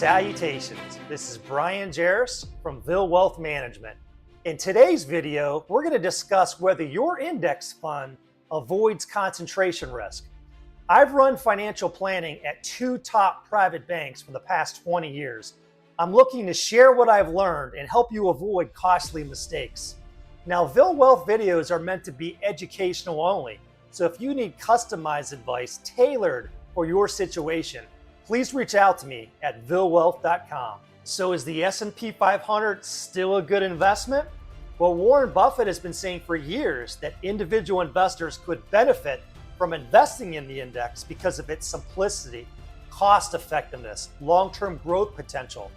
Salutations, this is Brian Jarris from Vil Wealth Management. In today's video, we're going to discuss whether your index fund avoids concentration risk. I've run financial planning at two top private banks for the past 20 years. I'm looking to share what I've learned and help you avoid costly mistakes. Now, Vil Wealth videos are meant to be educational only, so if you need customized advice tailored for your situation, please reach out to me at vilwealth.com. So is the S&P 500 still a good investment? Well, Warren Buffett has been saying for years that individual investors could benefit from investing in the index because of its simplicity, cost effectiveness, long-term growth potential.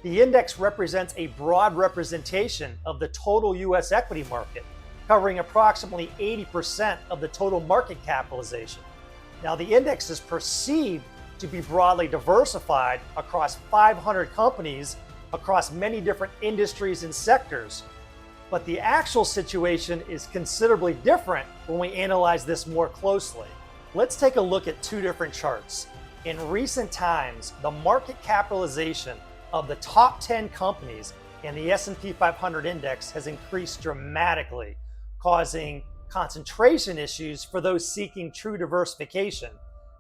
The index represents a broad representation of the total U.S. equity market, covering approximately 80% of the total market capitalization. Now, the index is perceived to be broadly diversified across 500 companies across many different industries and sectors. But the actual situation is considerably different when we analyze this more closely. Let's take a look at two different charts. In recent times, the market capitalization of the top 10 companies in the S&P 500 index has increased dramatically, causing concentration issues for those seeking true diversification.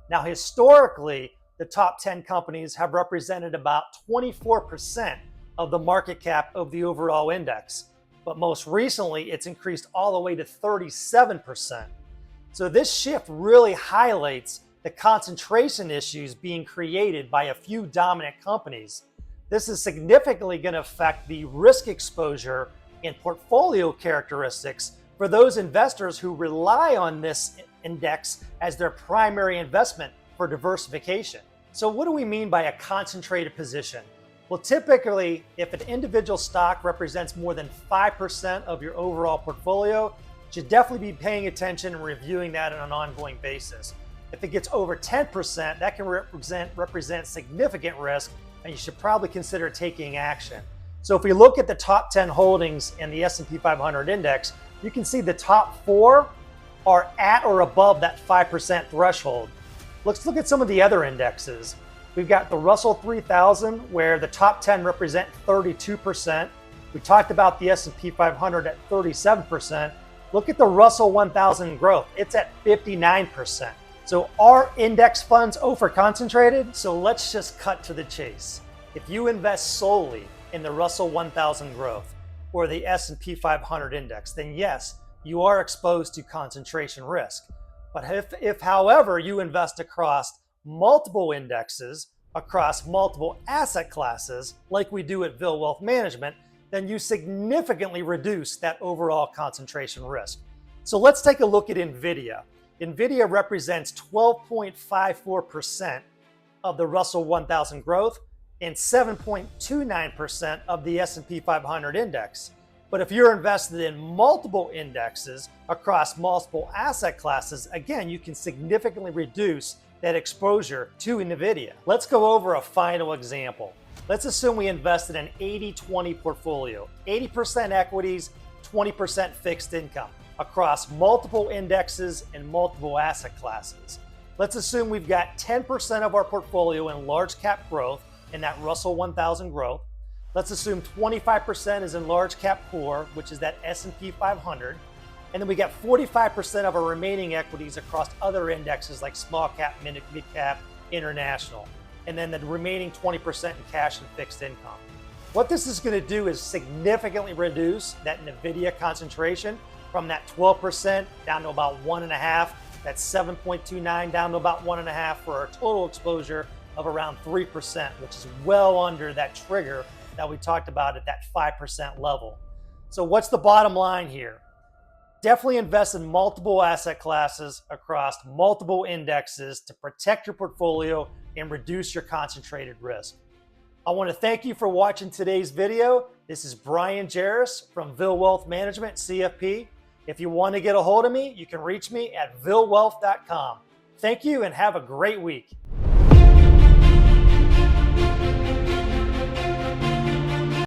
Now, historically, the top 10 companies have represented about 24% of the market cap of the overall index. But most recently, it's increased all the way to 37%. So this shift really highlights the concentration issues being created by a few dominant companies. This is significantly going to affect the risk exposure and portfolio characteristics for those investors who rely on this index as their primary investment for diversification. So what do we mean by a concentrated position? Well, typically, if an individual stock represents more than 5% of your overall portfolio, you should definitely be paying attention and reviewing that on an ongoing basis. If it gets over 10%, that can represent significant risk, and you should probably consider taking action. So if we look at the top 10 holdings in the S&P 500 index, you can see the top 4 are at or above that 5% threshold. Let's look at some of the other indexes. We've got the Russell 3000, where the top 10 represent 32%. We talked about the S&P 500 at 37%. Look at the Russell 1000 growth. It's at 59%. So are index funds over-concentrated? So let's just cut to the chase. If you invest solely in the Russell 1000 growth or the S&P 500 index, then yes, you are exposed to concentration risk. But if however, you invest across multiple indexes, across multiple asset classes, like we do at Vil Wealth Management, then you significantly reduce that overall concentration risk. So let's take a look at NVIDIA. NVIDIA represents 12.54% of the Russell 1000 growth and 7.29% of the S&P 500 index. But if you're invested in multiple indexes across multiple asset classes, again, you can significantly reduce that exposure to NVIDIA. Let's go over a final example. Let's assume we invested in an 80-20 portfolio, 80% equities, 20% fixed income across multiple indexes and multiple asset classes. Let's assume we've got 10% of our portfolio in large cap growth in that Russell 1000 growth. Let's assume 25% is in large cap core, which is that S&P 500. And then we got 45% of our remaining equities across other indexes like small cap, mid cap, international. And then the remaining 20% in cash and fixed income. What this is going to do is significantly reduce that NVIDIA concentration from that 12% down to about 1.5%, that 7.29 down to about 1.5% for a total exposure of around 3%, which is well under that trigger that we talked about at that 5% level. So what's the bottom line here? Definitely invest in multiple asset classes across multiple indexes to protect your portfolio and reduce your concentrated risk. I want to thank you for watching today's video. This is Brian Jarris from Vil Wealth Management, CFP. If you want to get a hold of me, you can reach me at vilwealth.com. Thank you and have a great week.